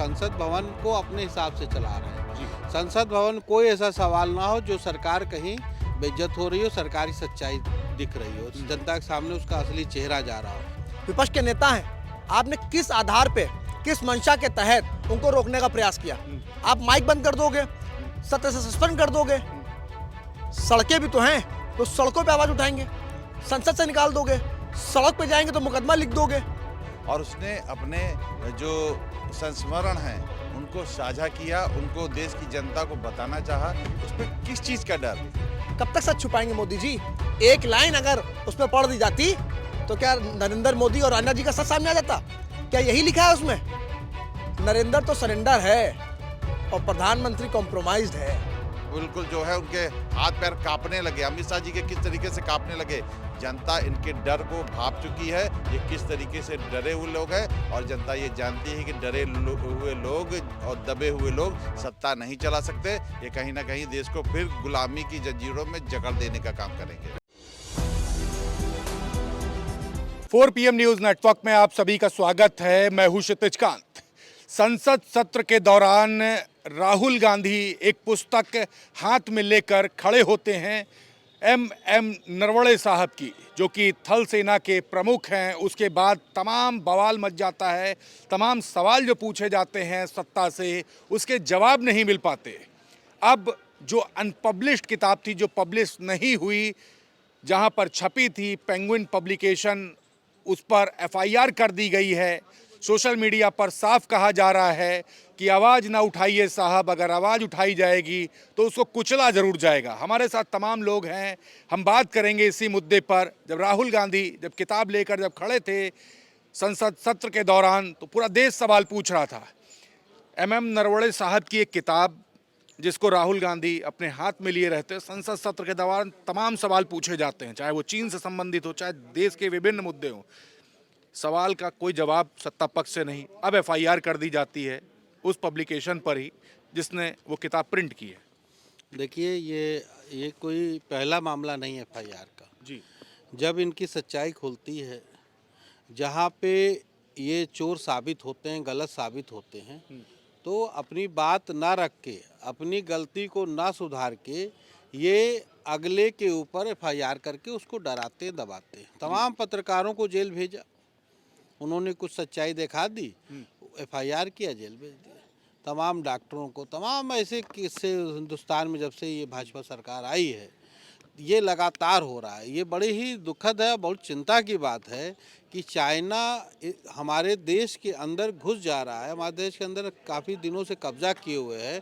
संसद भवन को अपने हिसाब से चला रहे हैं। जी। संसद भवन कोई ऐसा सवाल ना हो जो सरकार कहीं बेइज्जत हो रही हो, सरकारी सच्चाई दिख रही हो, जनता के सामने उसका असली चेहरा जा रहा हो। विपक्ष के नेता हैं, आपने किस आधार पे, किस मंशा के तहत उनको रोकने का प्रयास किया? आप माइक बंद कर दोगे, सत्र से सस्पेंड कर दोगे, सड़कें भी तो हैं तो सड़कों पे आवाज उठाएंगे, संसद से निकाल दोगे, सड़क पे जाएंगे तो मुकदमा लिख दोगे। और उसने अपने जो संस्मरण हैं उनको साझा किया, उनको देश की जनता को बताना चाहा। उस पर किस चीज़ का डर? कब तक सच छुपाएंगे मोदी जी? एक लाइन अगर उसमें पढ़ दी जाती तो क्या नरेंद्र मोदी और अन्ना जी का सच सामने आ जाता? क्या यही लिखा है उसमें? नरेंद्र तो सरेंडर है और प्रधानमंत्री कॉम्प्रोमाइज्ड है। बिल्कुल जो है उनके हाथ पैर कांपने लगे। अमित शाह जी के किस तरीके से कांपने लगे। जनता इनके डर को भाप चुकी है। ये किस तरीके से डरे हुए लोग हैं और जनता ये जानती है कि डरे हुए लोग और दबे हुए लोग सत्ता नहीं चला सकते। ये कहीं ना कहीं देश को फिर गुलामी की जंजीरों में जकड़ देने का काम करेंगे। 4 PM न्यूज नेटवर्क में आप सभी का स्वागत है। मैं हूं क्षितिज कांत। संसद सत्र के दौरान राहुल गांधी एक पुस्तक हाथ में लेकर खड़े होते हैं MM नरवणे साहब की, जो कि थल सेना के प्रमुख हैं। उसके बाद तमाम बवाल मच जाता है, तमाम सवाल जो पूछे जाते हैं सत्ता से उसके जवाब नहीं मिल पाते। अब जो अनपब्लिश्ड किताब थी, जो पब्लिश नहीं हुई, जहां पर छपी थी पेंगुइन पब्लिकेशन, उस पर FIR कर दी गई है। सोशल मीडिया पर साफ कहा जा रहा है कि आवाज़ ना उठाइए साहब, अगर आवाज़ उठाई जाएगी तो उसको कुचला ज़रूर जाएगा। हमारे साथ तमाम लोग हैं, हम बात करेंगे इसी मुद्दे पर। जब राहुल गांधी जब किताब लेकर जब खड़े थे संसद सत्र के दौरान, तो पूरा देश सवाल पूछ रहा था। MM नरवणे साहब की एक किताब जिसको राहुल गांधी अपने हाथ में लिए रहते हैं, संसद सत्र के दौरान तमाम सवाल पूछे जाते हैं, चाहे वो चीन से संबंधित हो, चाहे देश के विभिन्न मुद्दे हों। सवाल का कोई जवाब सत्ता पक्ष से नहीं। अब FIR कर दी जाती है उस पब्लिकेशन पर ही जिसने वो किताब प्रिंट की है। देखिए, ये कोई पहला मामला नहीं है FIR का। जी। जब इनकी सच्चाई खुलती है, जहाँ पे ये चोर साबित होते हैं, गलत साबित होते हैं, तो अपनी बात ना रख के, अपनी गलती को ना सुधार के, ये अगले के ऊपर FIR करके उसको डराते दबाते। तमाम पत्रकारों को जेल भेजा, उन्होंने कुछ सच्चाई दिखा दी, FIR किया, जेल भेज दिया। तमाम डॉक्टरों को, तमाम ऐसे किस्से हिंदुस्तान में जब से ये भाजपा सरकार आई है ये लगातार हो रहा है। ये बड़े ही दुखद है, बहुत चिंता की बात है कि चाइना हमारे देश के अंदर घुस जा रहा है, हमारे देश के अंदर काफ़ी दिनों से कब्जा किए हुए है,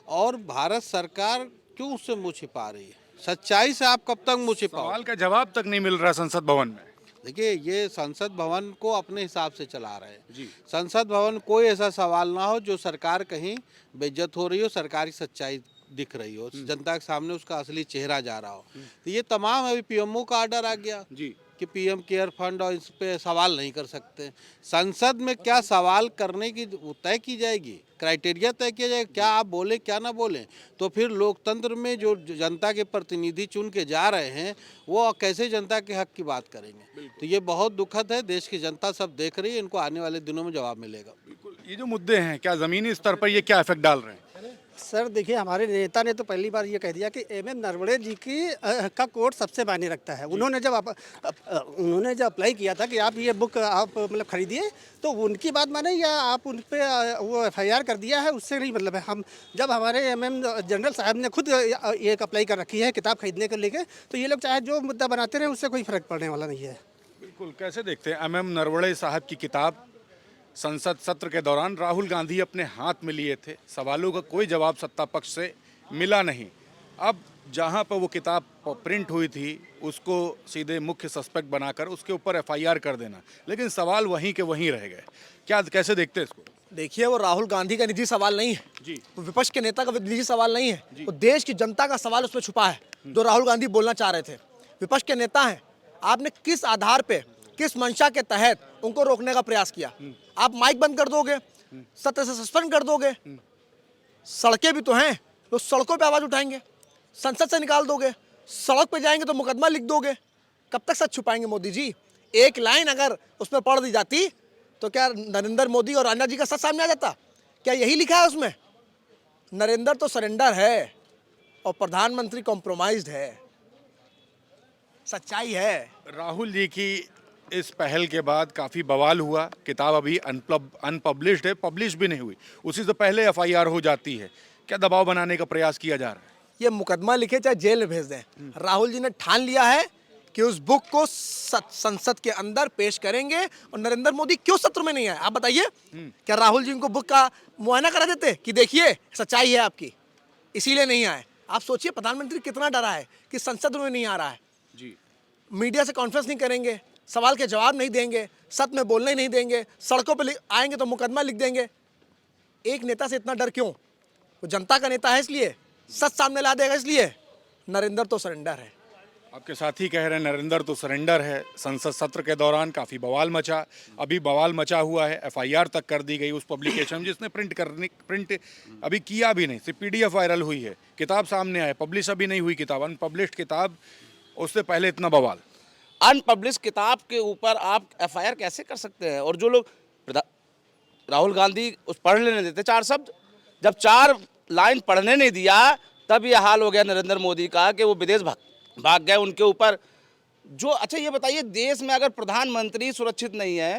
और भारत सरकार क्यों उससे मुँह छिपा रही है? सच्चाई से आप कब तक मुँह छिपाओ? सवाल का जवाब तक नहीं मिल रहा संसद भवन में। देखिए, ये संसद भवन को अपने हिसाब से चला रहे हैं। जी। संसद भवन कोई ऐसा सवाल ना हो जो सरकार कहीं बेइज्जत हो रही हो, सरकारी सच्चाई दिख रही हो, जनता के सामने उसका असली चेहरा जा रहा हो। तो ये तमाम अभी PMO का आर्डर आ गया जी कि PM केयर फंड और इस पे सवाल नहीं कर सकते। संसद में क्या सवाल करने की तय की जाएगी, क्राइटेरिया तय किया जाएगा, क्या आप बोले क्या ना बोलें। तो फिर लोकतंत्र में जो जनता के प्रतिनिधि चुन के जा रहे हैं वो कैसे जनता के हक की बात करेंगे? तो ये बहुत दुखद है। देश की जनता सब देख रही है, इनको आने वाले दिनों में जवाब मिलेगा। बिल्कुल। ये जो मुद्दे हैं, क्या ज़मीनी स्तर पर ये क्या इफेक्ट डाल रहे हैं? सर देखिए, हमारे नेता ने तो पहली बार ये कह दिया कि MM नरवणे जी की का कोट सबसे मायने रखता है। उन्होंने जब अप्लाई किया था कि आप ये बुक आप मतलब खरीदिए, तो उनकी बात माने या आप उन पे वो FIR कर दिया है, उससे नहीं मतलब है। हम जब हमारे MM जनरल साहब ने खुद एक अप्लाई कर रखी है किताब खरीदने को लेकर, तो ये लोग चाहे जो मुद्दा बनाते रहे, उससे कोई फ़र्क पड़ने वाला नहीं है। बिल्कुल। कैसे देखते हैं MM नरवणे साहब की किताब संसद सत्र के दौरान राहुल गांधी अपने हाथ में लिए थे, सवालों का कोई जवाब सत्ता पक्ष से मिला नहीं। अब जहां पर वो किताब प्रिंट हुई थी उसको सीधे मुख्य सस्पेक्ट बनाकर उसके ऊपर FIR कर देना, लेकिन सवाल वहीं के वहीं रह गए। क्या कैसे देखते हैं इसको? देखिए, वो राहुल गांधी का निजी सवाल नहीं है जी। वो विपक्ष के नेता का निजी सवाल नहीं है, वो देश की जनता का सवाल उसमें छुपा है जो राहुल गांधी बोलना चाह रहे थे। विपक्ष के नेता हैं, आपने किस आधार पे, किस मंशा के तहत उनको रोकने का प्रयास किया? आप माइक बंद कर दोगे, सत्र से सस्पेंड कर दोगे, सड़कें भी तो हैं तो सड़कों पे आवाज उठाएंगे, संसद से निकाल दोगे, सड़क पे जाएंगे तो मुकदमा लिख दोगे। कब तक सच छुपाएंगे मोदी जी? एक लाइन अगर उसमें पढ़ दी जाती तो क्या नरेंद्र मोदी और अन्ना जी का सच सामने आ जाता? क्या यही लिखा है उसमें? नरेंद्र तो सरेंडर है और प्रधानमंत्री कॉम्प्रोमाइज्ड है। सच्चाई है। राहुल जी की इस पहल के बाद काफ़ी बवाल हुआ। किताब अभी अनपब्लिश्ड है, पब्लिश भी नहीं हुई, उसी से पहले एफआईआर हो जाती है। क्या दबाव बनाने का प्रयास किया जा रहा है? ये मुकदमा लिखे चाहे जेल में भेज दें, राहुल जी ने ठान लिया है कि उस बुक को संसद के अंदर पेश करेंगे। और नरेंद्र मोदी क्यों सत्र में नहीं आए, आप बताइए? क्या राहुल जी को बुक का मुआयना करा देते कि देखिए सच्चाई है आपकी, इसीलिए नहीं आए? आप सोचिए प्रधानमंत्री कितना डरा है कि संसद में नहीं आ रहा है जी। मीडिया से कॉन्फ्रेंस नहीं करेंगे, सवाल के जवाब नहीं देंगे, सत्य में बोलने ही नहीं देंगे, सड़कों पर आएंगे तो मुकदमा लिख देंगे। एक नेता से इतना डर क्यों? वो जनता का नेता है इसलिए, सच सामने ला देगा इसलिए। नरेंद्र तो सरेंडर है। आपके साथी कह रहे हैं नरेंद्र तो सरेंडर है। संसद सत्र के दौरान काफ़ी बवाल मचा, अभी बवाल मचा हुआ है। एफआईआर तक कर दी गई उस पब्लिकेशन जिसने प्रिंट अभी किया भी नहीं, सिर्फ पीडीएफ वायरल हुई है। किताब सामने आए, पब्लिश अभी नहीं हुई किताब, अनपब्लिश्ड किताब, उससे पहले इतना बवाल। अनपब्लिश किताब के ऊपर आप एफआईआर कैसे कर सकते हैं? और जो लोग राहुल गांधी उस पढ़ लेने देते 4 शब्द, जब 4 लाइन पढ़ने नहीं दिया तब ये हाल हो गया नरेंद्र मोदी का कि वो विदेश भाग गए। उनके ऊपर जो, अच्छा ये बताइए, देश में अगर प्रधानमंत्री सुरक्षित नहीं है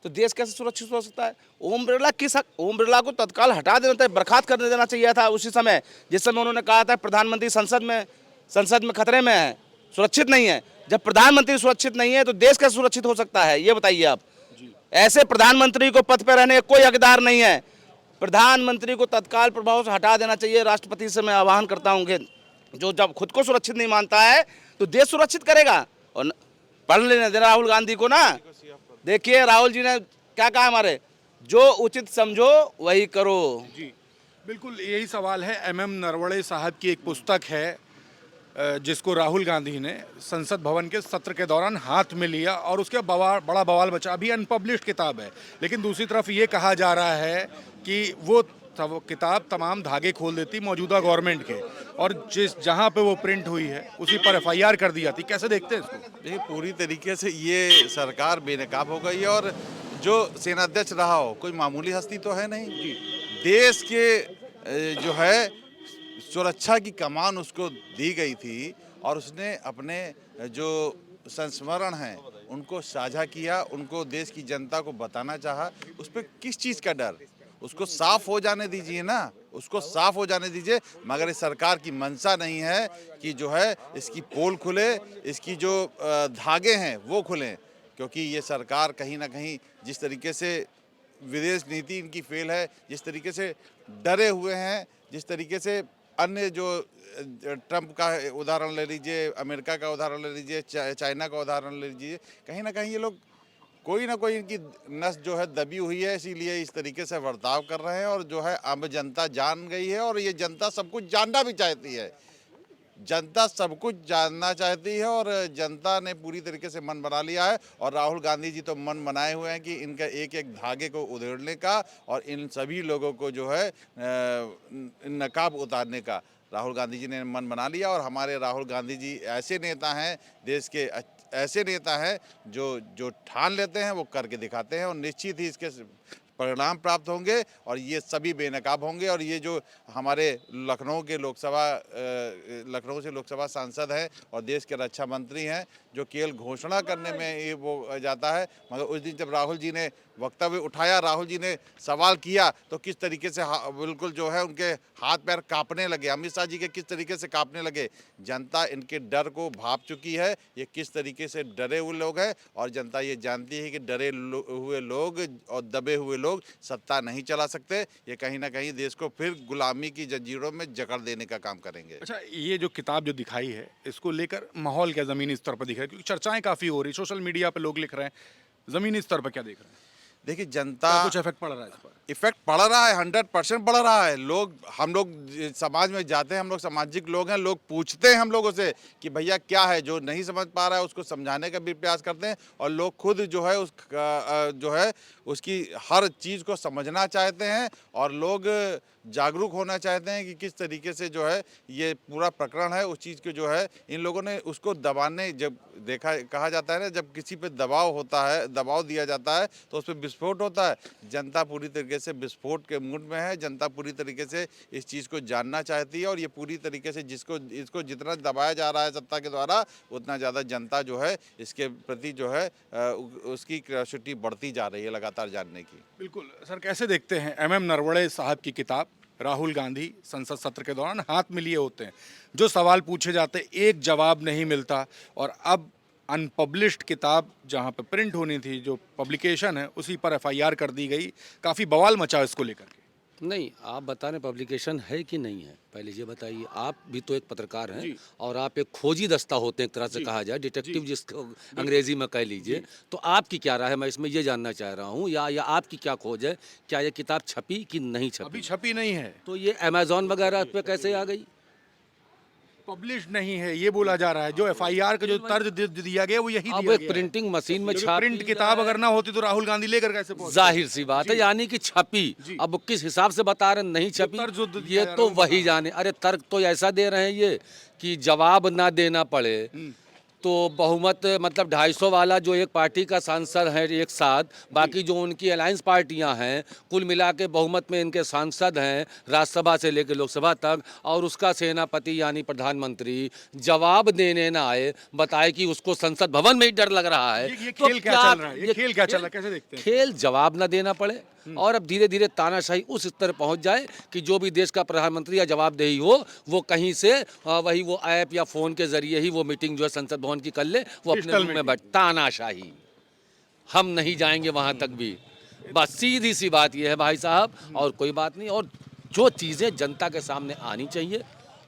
तो देश कैसे सुरक्षित हो सकता है? ओम बिरला को तत्काल हटा देना था, बर्खास्त कर देना चाहिए था उसी समय, जिस समय उन्होंने कहा था प्रधानमंत्री संसद में खतरे में है, सुरक्षित नहीं है। जब प्रधानमंत्री सुरक्षित नहीं है तो देश कैसे सुरक्षित हो सकता है, ये बताइए आप? ऐसे प्रधानमंत्री को पद पर रहने का कोई हकदार नहीं है। प्रधानमंत्री को तत्काल प्रभाव से हटा देना चाहिए। राष्ट्रपति से मैं आह्वान करता हूं कि जो जब खुद को सुरक्षित नहीं मानता है तो देश सुरक्षित करेगा। और पढ़ लेने दे राहुल गांधी को ना। देखिए राहुल जी ने क्या कहा हमारे, जो उचित समझो वही करो। जी बिल्कुल यही सवाल है। एमएम नरवणे साहब की एक पुस्तक है जिसको राहुल गांधी ने संसद भवन के सत्र के दौरान हाथ में लिया और उसके बड़ा बवाल बचा। अभी अनपब्लिश्ड किताब है, लेकिन दूसरी तरफ ये कहा जा रहा है कि वो किताब तमाम धागे खोल देती मौजूदा गवर्नमेंट के, और जहां पे वो प्रिंट हुई है उसी पर एफआईआर कर दी जाती। कैसे देखते हैं इसको? देखिए पूरी तरीके से ये सरकार बेनकाब हो गई है। और जो सेनाध्यक्ष रहा हो कोई मामूली हस्ती तो है नहीं जी। देश के जो है सुरक्षा की कमान उसको दी गई थी और उसने अपने जो संस्मरण हैं उनको साझा किया, उनको देश की जनता को बताना चाहा। उस पर किस चीज़ का डर? उसको साफ हो जाने दीजिए ना, उसको साफ हो जाने दीजिए। मगर इस सरकार की मंशा नहीं है कि जो है इसकी पोल खुले, इसकी जो धागे हैं वो खुलें, क्योंकि ये सरकार कहीं ना कहीं जिस तरीके से विदेश नीति इनकी फेल है, जिस तरीके से डरे हुए हैं, जिस तरीके से अन्य जो ट्रंप का उदाहरण ले लीजिए, अमेरिका का उदाहरण ले लीजिए, चाइना का उदाहरण ले लीजिए, कहीं ना कहीं ये लोग कोई ना कोई इनकी नस जो है दबी हुई है, इसीलिए इस तरीके से बर्ताव कर रहे हैं। और जो है अब जनता जान गई है और ये जनता सब कुछ जानना भी चाहती है। जनता सब कुछ जानना चाहती है और जनता ने पूरी तरीके से मन बना लिया है। और राहुल गांधी जी तो मन बनाए हुए हैं कि इनका एक एक धागे को उधेड़ने का और इन सभी लोगों को जो है नकाब उतारने का राहुल गांधी जी ने मन बना लिया। और हमारे राहुल गांधी जी ऐसे नेता हैं, देश के ऐसे नेता हैं जो ठान लेते हैं वो करके दिखाते हैं, और निश्चित ही इसके परिणाम प्राप्त होंगे और ये सभी बेनकाब होंगे। और ये जो हमारे लखनऊ से लोकसभा सांसद हैं और देश के रक्षा मंत्री हैं, जो केवल घोषणा करने में ये वो जाता है, मगर उस दिन जब राहुल जी ने वक्तव्य उठाया, राहुल जी ने सवाल किया, तो किस तरीके से बिल्कुल जो है उनके हाथ पैर कांपने लगे, अमित शाह जी के किस तरीके से कांपने लगे। जनता इनके डर को भाप चुकी है, ये किस तरीके से डरे हुए लोग हैं। और जनता ये जानती है कि डरे हुए लोग और दबे हुए लोग सत्ता नहीं चला सकते। ये कहीं ना कहीं देश को फिर गुलामी की जंजीरों में जकड़ देने का काम करेंगे। अच्छा, ये जो किताब जो दिखाई है, इसको लेकर माहौल क्या ज़मीनी स्तर पर दिख रहा है? क्योंकि चर्चाएं काफ़ी हो रही, सोशल मीडिया पर लोग लिख रहे हैं, ज़मीनी स्तर पर क्या देख रहे हैं? देखिए जनता कुछ इफेक्ट पड़ रहा है इस पर? इफेक्ट पड़ रहा है, 100% पड़ रहा है। हम लोग समाज में जाते हैं, हम लोग सामाजिक लोग हैं, लोग पूछते हैं हम लोगों से कि भैया क्या है, जो नहीं समझ पा रहा है उसको समझाने का भी प्रयास करते हैं। और लोग खुद जो है उसकी हर चीज़ को समझना चाहते हैं और लोग जागरूक होना चाहते हैं कि किस तरीके से जो है ये पूरा प्रकरण है उस चीज़ के जो है इन लोगों ने उसको दबाने, जब देखा कहा जाता है ना, जब किसी पे दबाव होता है, दबाव दिया जाता है तो उस पर विस्फोट होता है। जनता पूरी तरीके से विस्फोट के मूड में है। जनता पूरी तरीके से इस चीज़ को जानना चाहती है और ये पूरी तरीके से इसको जितना दबाया जा रहा है सत्ता के द्वारा, उतना ज़्यादा जनता जो है इसके प्रति जो है उसकी क्यूरियोसिटी बढ़ती जा रही है लगातार जानने की। बिल्कुल सर, कैसे देखते हैं MM नरवणे साहब की किताब राहुल गांधी संसद सत्र के दौरान हाथ में लिए होते हैं, जो सवाल पूछे जाते एक जवाब नहीं मिलता, और अब अनपब्लिश्ड किताब जहां पे प्रिंट होनी थी, जो पब्लिकेशन है उसी पर FIR कर दी गई। काफ़ी बवाल मचा इसको लेकर के। नहीं, आप बता रहे पब्लिकेशन है कि नहीं है, पहले ये बताइए। आप भी तो एक पत्रकार हैं और आप एक खोजी दस्ता होते हैं, एक तरह से कहा जाए, डिटेक्टिव जिसको अंग्रेजी में कह लीजिए। तो आपकी क्या राय है, मैं इसमें ये जानना चाह रहा हूँ, या आपकी क्या खोज है, क्या ये किताब छपी कि नहीं छपी? अभी छपी नहीं है, तो ये अमेजॉन वगैरह पे कैसे आ गई? पब्लिश नहीं है, ये बोला जा रहा है। जो FIR का जो तर्ज दिया गया वो यही अब दिया एक गया है। प्रिंटिंग मशीन में क्योंकि प्रिंट किताब अगर ना होती तो राहुल गांधी लेकर कैसे पहुंचते? जाहिर सी बात है, यानी कि छपी। अब किस हिसाब से बता रहे नहीं छपी, तर्ज जो दिया ये जा तो रहा है, वही जाने। अरे तर्क तो ऐसा दे रहे हैं ये कि जवाब ना देना पड़े तो बहुमत, मतलब 250 वाला जो एक पार्टी का सांसद है एक साथ, बाकी जो उनकी अलायंस पार्टियां हैं, कुल मिला के बहुमत में इनके सांसद हैं राज्यसभा से लेकर लोकसभा तक, और उसका सेनापति यानी प्रधानमंत्री जवाब देने ना आए, बताए कि उसको संसद भवन में ही डर लग रहा है। ये तो खेल क्या चल रहा है? ये खेल क्या चल रहा है, कैसे देखते हैं? खेल जवाब ना देना पड़े और अब धीरे धीरे तानाशाही उस स्तर पहुंच जाए कि जो भी देश का प्रधानमंत्री या जवाबदेही हो, वो कहीं से वही वो ऐप या फोन के जरिए ही वो मीटिंग जो है संसद भवन की कर ले, वो अपने रूम में बैठ। तानाशाही, हम नहीं जाएंगे वहां तक भी। बस सीधी सी बात ये है भाई साहब, और कोई बात नहीं। और जो चीज़ें जनता के सामने आनी चाहिए,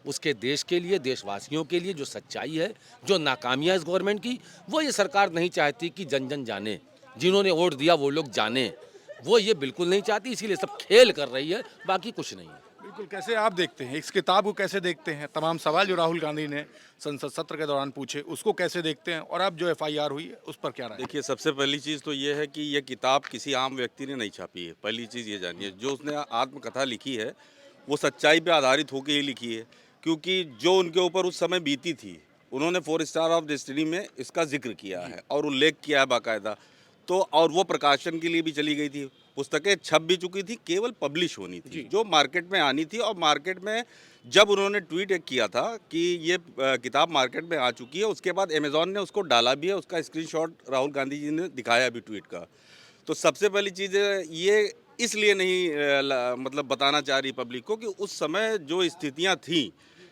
उसके देश के लिए, देशवासियों के लिए जो सच्चाई है, जो नाकामियाँ इस गवर्नमेंट की, वो ये सरकार नहीं चाहती कि जन जन जाने, जिन्होंने वोट दिया वो लोग जाने, वो ये बिल्कुल नहीं चाहती। इसीलिए सब खेल कर रही है, बाकी कुछ नहीं है। बिल्कुल, कैसे आप देखते हैं इस किताब को, कैसे देखते हैं? तमाम सवाल जो राहुल गांधी ने संसद सत्र के दौरान पूछे उसको कैसे देखते हैं, और अब जो FIR हुई है उस पर क्या राय? देखिए, सबसे पहली चीज़ तो ये है कि ये किताब किसी आम व्यक्ति ने नहीं छापी है। पहली चीज़ ये जानिए, जो उसने आत्मकथा लिखी है वो सच्चाई पे आधारित होकर ही लिखी है, क्योंकि जो उनके ऊपर उस समय बीती थी, उन्होंने 4 स्टार ऑफ डेस्टिनी में इसका जिक्र किया है और उल्लेख किया है बाकायदा। तो और वो प्रकाशन के लिए भी चली गई थी, पुस्तकें छप भी चुकी थी, केवल पब्लिश होनी थी, जो मार्केट में आनी थी। और मार्केट में जब उन्होंने ट्वीट एक किया था कि ये किताब मार्केट में आ चुकी है, उसके बाद अमेज़ॉन ने उसको डाला भी है, उसका स्क्रीनशॉट राहुल गांधी जी ने दिखाया भी ट्वीट का। तो सबसे पहली चीज़ ये इसलिए नहीं मतलब बताना चाह रही पब्लिक को कि उस समय जो स्थितियाँ थीं,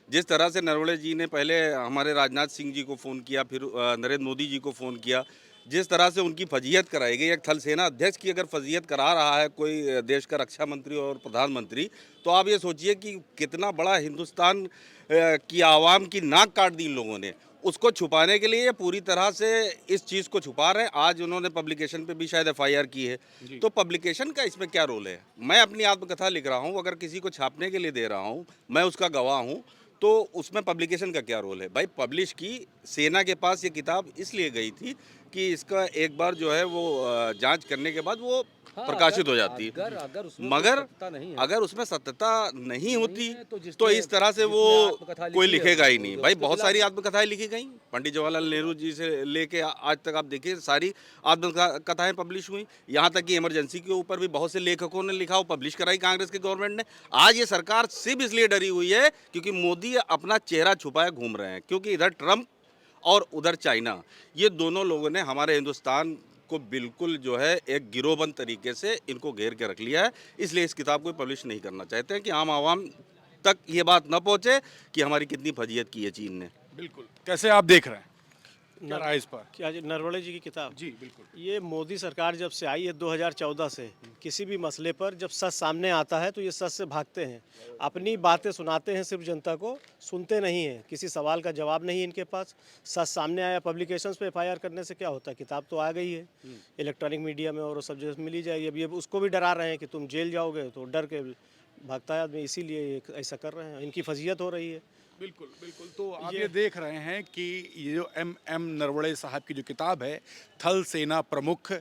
जिस तरह से नरवणे जी ने पहले हमारे राजनाथ सिंह जी को फ़ोन किया, फिर नरेंद्र मोदी जी को फ़ोन किया, जिस तरह से उनकी फजीहत कराई गई, एक थल सेना अध्यक्ष की अगर फजीहत करा रहा है कोई देश का रक्षा मंत्री और प्रधानमंत्री, तो आप ये सोचिए कि कितना बड़ा हिंदुस्तान की आवाम की नाक काट दी इन लोगों ने। उसको छुपाने के लिए ये पूरी तरह से इस चीज़ को छुपा रहे हैं। आज उन्होंने पब्लिकेशन पे भी शायद FIR की है, तो पब्लिकेशन का इसमें क्या रोल है? मैं अपनी आत्मकथा लिख रहा हूँ, अगर किसी को छापने के लिए दे रहा हूँ, मैं उसका गवाह हूँ, तो उसमें पब्लिकेशन का क्या रोल है? भाई, पब्लिश की सेना के पास ये किताब इसलिए गई थी कि इसका एक बार जो है वो जांच करने के बाद वो प्रकाशित हो जाती है। मगर अगर उसमें सत्यता नहीं होती तो इस तरह से वो कोई लिखेगा ही नहीं। भाई, बहुत सारी आत्मकथाएं लिखी गई, पंडित जवाहरलाल नेहरू जी से लेके आज तक आप देखिए सारी आत्मकथाएं पब्लिश हुई। यहाँ तक कि इमरजेंसी के ऊपर भी बहुत से लेखकों ने लिखा, वो पब्लिश कराई कांग्रेस की गवर्नमेंट ने। आज ये सरकार सिर्फ इसलिए डरी हुई है क्योंकि मोदी अपना चेहरा छुपाए घूम रहे हैं, क्योंकि इधर ट्रंप और उधर चाइना, ये दोनों लोगों ने हमारे हिंदुस्तान को बिल्कुल जो है एक गिरोहबंद तरीके से इनको घेर के रख लिया है। इसलिए इस किताब को पब्लिश नहीं करना चाहते हैं कि आम आवाम तक ये बात न पहुंचे कि हमारी कितनी फजीहत की है चीन ने। बिल्कुल, कैसे आप देख रहे हैं क्या राय इस पर? क्या नरवणे जी की किताब? जी बिल्कुल। ये मोदी सरकार जब से आई है 2014 से, किसी भी मसले पर जब सच सामने आता है तो ये सच से भागते हैं, अपनी बातें सुनाते हैं, सिर्फ जनता को सुनते नहीं हैं, किसी सवाल का जवाब नहीं इनके पास। सच सामने आया, पब्लिकेशंस पे FIR करने से क्या होता है? किताब तो आ गई है इलेक्ट्रॉनिक मीडिया में और वो सब जगह मिली जाएगी। अब ये उसको भी डरा रहे हैं कि तुम जेल जाओगे, तो डर के भागता है आदमी, इसीलिए ऐसा कर रहे हैं, इनकी फजीहत हो रही है। बिल्कुल बिल्कुल। तो आप ये देख रहे हैं कि ये जो MM नरवणे साहब की जो किताब है, थल सेना प्रमुख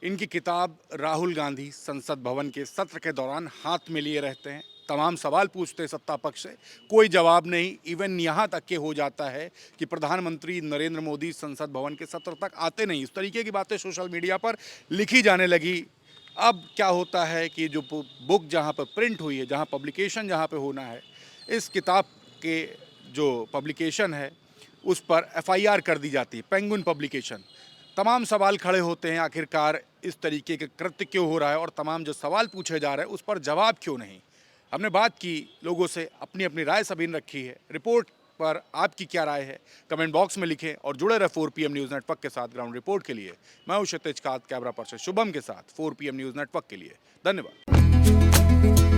इनकी किताब राहुल गांधी संसद भवन के सत्र के दौरान हाथ में लिए रहते हैं, तमाम सवाल पूछते हैं सत्ता पक्ष से, कोई जवाब नहीं। इवन यहाँ तक के हो जाता है कि प्रधानमंत्री नरेंद्र मोदी संसद भवन के सत्र तक आते नहीं। इस तरीके की बातें सोशल मीडिया पर लिखी जाने लगी। अब क्या होता है कि जो बुक जहाँ पर प्रिंट हुई है, जहाँ पब्लिकेशन जहाँ पे होना है, इस किताब के जो पब्लिकेशन है उस पर FIR कर दी जाती है, पेंगुइन पब्लिकेशन। तमाम सवाल खड़े होते हैं, आखिरकार इस तरीके के कृत्य क्यों हो रहा है और तमाम जो सवाल पूछे जा रहे हैं उस पर जवाब क्यों नहीं। हमने बात की लोगों से, अपनी अपनी राय सभी ने रखी है। रिपोर्ट पर आपकी क्या राय है कमेंट बॉक्स में लिखें और जुड़े रहे 4 PM न्यूज़ नेटवर्क के साथ। ग्राउंड रिपोर्ट के लिए मैं हूं क्षितिज कांत, कैमरा पर्सन शुभम के साथ 4 PM न्यूज़ नेटवर्क के लिए धन्यवाद।